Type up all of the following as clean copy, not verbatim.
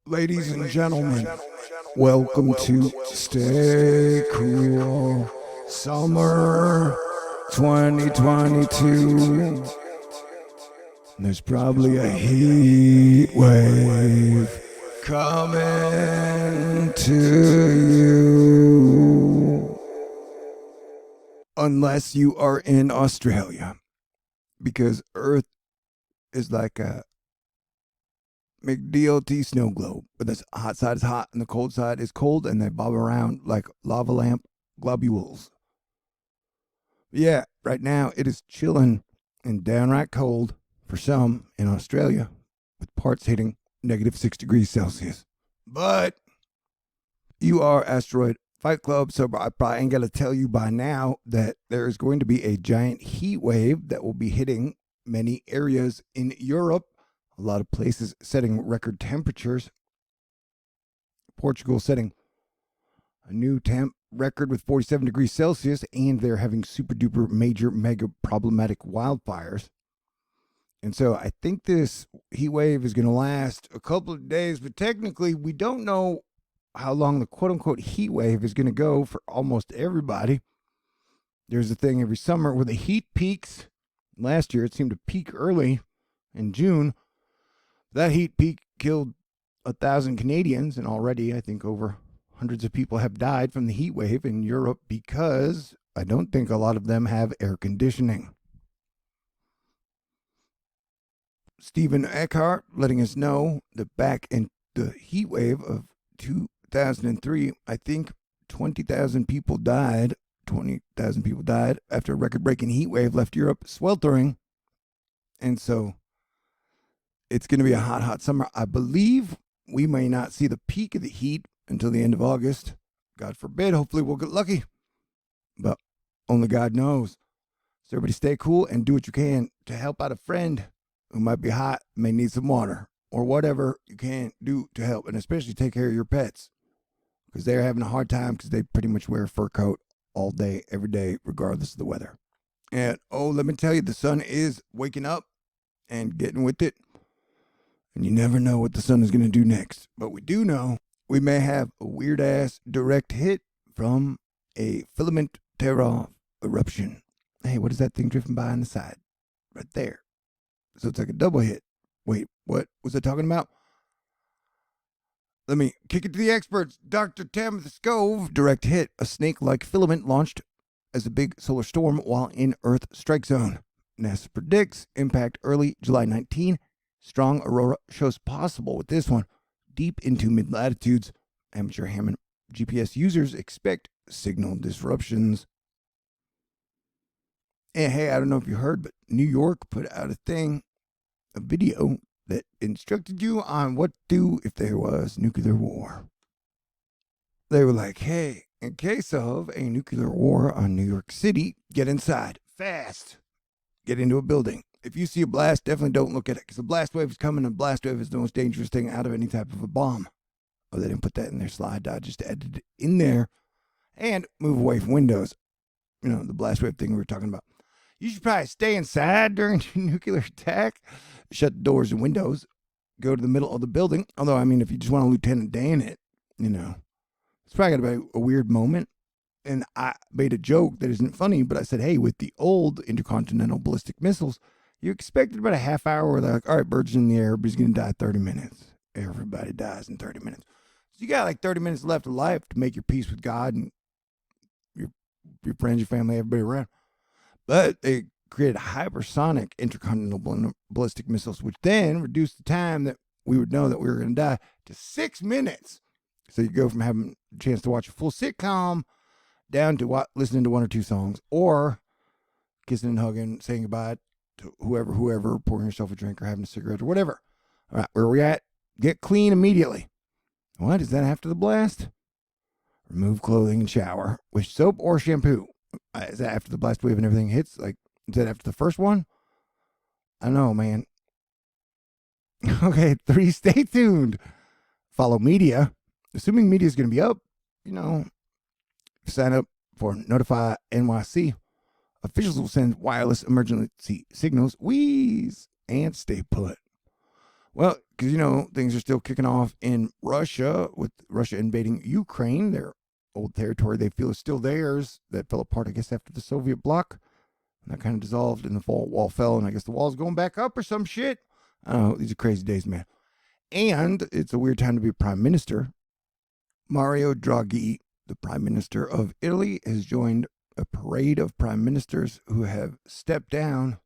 Ladies and gentlemen, welcome to Stay Cool Summer 2022. There's probably a heat wave coming to you. Unless you are in Australia, because Earth is like a McDLT snow globe, where the hot side is hot and the cold side is cold, and they bob around like lava lamp globules. Yeah, right now it is chilling and downright cold for some in Australia, with parts hitting -6 degrees Celsius. But you are Asteroid Fight Club, so I probably ain't got to tell you by now that there is going to be a giant heat wave that will be hitting many areas in Europe. A lot of places setting record temperatures. Portugal setting a new temp record with 47 degrees Celsius, and they're having super duper major mega problematic wildfires. And so I think this heat wave is going to last a couple of days, but technically we don't know how long the quote unquote heat wave is going to go for almost everybody. There's a thing every summer where the heat peaks. Last year it seemed to peak early in June. That heat peak killed 1,000 Canadians, and already I think over hundreds of people have died from the heat wave in Europe because I don't think a lot of them have air conditioning. Stephen Eckhart letting us know that back in the heat wave of 2003, I think 20,000 people died. 20,000 people died after a record-breaking heat wave left Europe sweltering. And so it's going to be a hot, hot summer. I believe we may not see the peak of the heat until the end of August. God forbid. Hopefully we'll get lucky. But only God knows. So everybody stay cool and do what you can to help out a friend who might be hot, may need some water, or whatever you can do to help. And especially take care of your pets, because they're having a hard time because they pretty much wear a fur coat all day, every day, regardless of the weather. And let me tell you, the sun is waking up and getting with it. And you never know what the sun is going to do next. But we do know we may have a weird-ass direct hit from a filament tear-off eruption. Hey, what is that thing drifting by on the side? Right there. So it's like a double hit. Wait, what was I talking about? Let me kick it to the experts. Dr. Timothy Scove, direct hit. A snake-like filament launched as a big solar storm while in Earth strike zone. NASA predicts impact early July 19. Strong aurora shows possible with this one deep into mid-latitudes. Amateur Hammond GPS users expect signal disruptions. And hey, I don't know if you heard, but New York put out a video that instructed you on what to do if there was nuclear war. They were like, hey, in case of a nuclear war on New York City, get inside fast. Get into a building. If you see a blast, definitely don't look at it, because a blast wave is coming, and a blast wave is the most dangerous thing out of any type of a bomb. Oh, they didn't put that in their slide. I just added it in there. And move away from windows. You know, the blast wave thing we were talking about. You should probably stay inside during a nuclear attack. Shut the doors and windows. Go to the middle of the building. Although, I mean, if you just want to Lieutenant Dan it, it's probably going to be a weird moment. And I made a joke that isn't funny, but I said, hey, with the old intercontinental ballistic missiles, you expected about a half hour where they're like, all right, birds in the air, everybody's going to die 30 minutes. Everybody dies in 30 minutes. So you got like 30 minutes left of life to make your peace with God and your friends, your family, everybody around. But they created hypersonic intercontinental ballistic missiles, which then reduced the time that we would know that we were going to die to 6 minutes. So you go from having a chance to watch a full sitcom down to listening to one or two songs, or kissing and hugging, saying goodbye to whoever, pouring yourself a drink or having a cigarette or whatever. All right, where are we at? Get clean immediately. What is that after the blast? Remove clothing and shower with soap or shampoo. Is that after the blast wave and everything hits? Like, is that after the first one? I don't know, man. Okay, 3, stay tuned. Follow media. Assuming media is going to be up, sign up for Notify NYC. Officials will send wireless emergency signals, wheeze, and stay put. Well, because, things are still kicking off in Russia with Russia invading Ukraine, their old territory they feel is still theirs that fell apart, I guess, after the Soviet bloc. And that kind of dissolved and the wall fell, and I guess the wall's going back up or some shit. I don't know. These are crazy days, man. And it's a weird time to be prime minister. Mario Draghi, the prime minister of Italy, has joined a parade of prime ministers who have stepped down.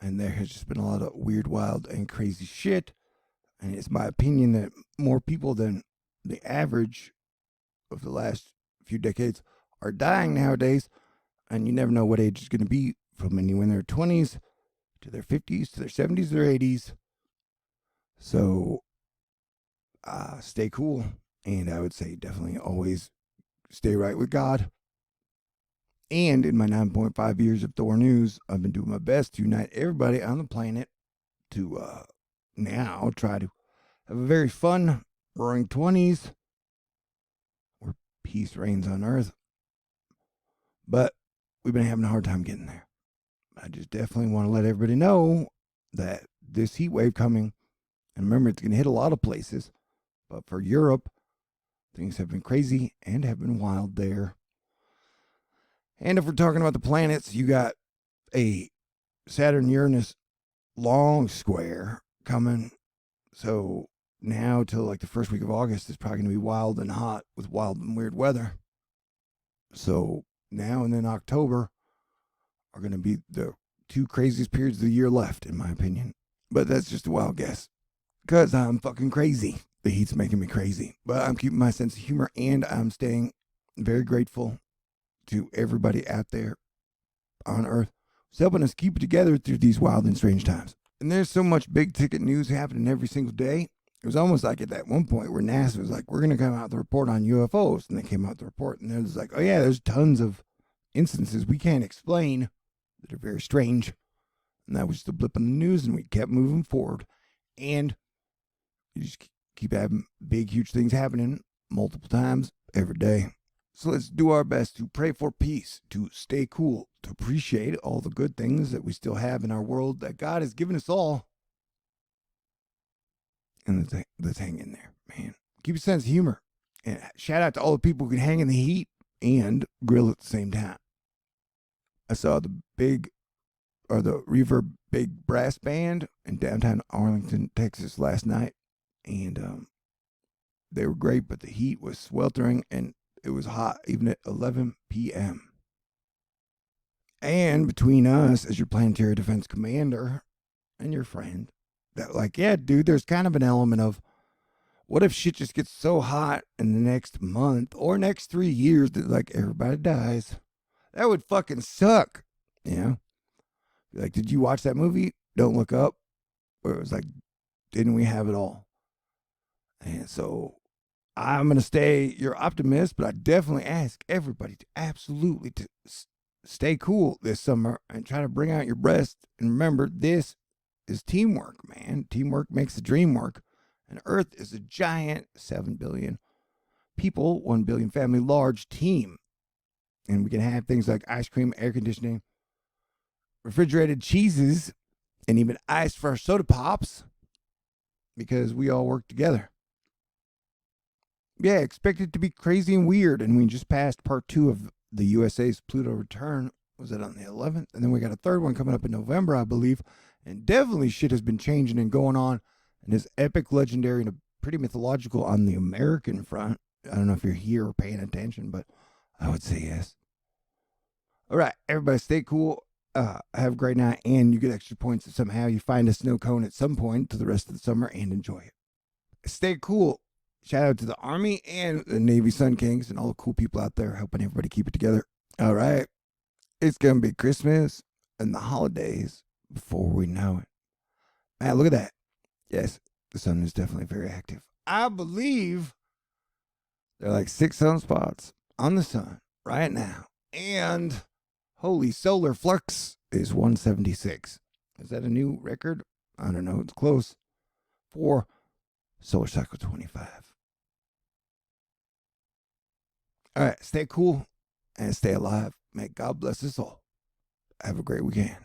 And there has just been a lot of weird, wild, and crazy shit. And it's my opinion that more people than the average of the last few decades are dying nowadays. And you never know what age is going to be, from anyone in their 20s to their 50s to their 70s, their 80s. So stay cool. And I would say definitely always stay right with God. And in my 9.5 years of THORnews, I've been doing my best to unite everybody on the planet to now try to have a very fun, roaring 20s where peace reigns on earth. But we've been having a hard time getting there. I just definitely want to let everybody know that this heat wave coming, and remember, it's going to hit a lot of places, but for Europe, things have been crazy and have been wild there. And if we're talking about the planets, you got a Saturn-Uranus long square coming. So now till like the first week of August, it's probably going to be wild and hot with wild and weird weather. So now and then October are going to be the two craziest periods of the year left, in my opinion. But that's just a wild guess, because I'm fucking crazy. The heat's making me crazy. But I'm keeping my sense of humor, and I'm staying very grateful to everybody out there on Earth who's helping us keep it together through these wild and strange times. And there's so much big ticket news happening every single day. It was almost like at that one point where NASA was like, we're going to come out with a report on UFOs. And they came out with the report, and it was like, oh yeah, there's tons of instances we can't explain that are very strange. And that was just a blip in the news, and we kept moving forward. And you just keep having big, huge things happening multiple times every day. So let's do our best to pray for peace, to stay cool, to appreciate all the good things that we still have in our world that God has given us all. And let's hang in there, man. Keep a sense of humor. And shout out to all the people who can hang in the heat and grill at the same time. I saw the Reverb Big Brass Band in downtown Arlington, Texas last night. And they were great, but the heat was sweltering and it was hot even at 11 p.m. And between us as your planetary defense commander and your friend, that like, yeah, dude, there's kind of an element of, what if shit just gets so hot in the next month or next 3 years that like everybody dies? That would fucking suck. Like, did you watch that movie, Don't Look Up? Where it was like, didn't we have it all? And so I'm going to stay your optimist, but I definitely ask everybody to absolutely to stay cool this summer and try to bring out your best. And remember, this is teamwork, man. Teamwork makes the dream work. And Earth is a giant 7 billion people, 1 billion family, large team. And we can have things like ice cream, air conditioning, refrigerated cheeses, and even ice for our soda pops, because we all work together. Yeah, expect it to be crazy and weird. And we just passed part 2 of the USA's Pluto return. Was it on the 11th? And then we got a third one coming up in November, I believe. And definitely shit has been changing and going on. And is epic, legendary, and pretty mythological on the American front. I don't know if you're here or paying attention, but I would say yes. All right, everybody stay cool. Have a great night, and you get extra points if somehow you find a snow cone at some point to the rest of the summer and enjoy it. Stay cool. Shout out to the Army and the Navy Sun Kings and all the cool people out there helping everybody keep it together. All right. It's going to be Christmas and the holidays before we know it. Man, look at that. Yes, the sun is definitely very active. I believe there are like 6 sunspots on the sun right now. And holy solar flux is 176. Is that a new record? I don't know. It's close. For solar cycle 25. All right, stay cool and stay alive. May God bless us all. Have a great weekend.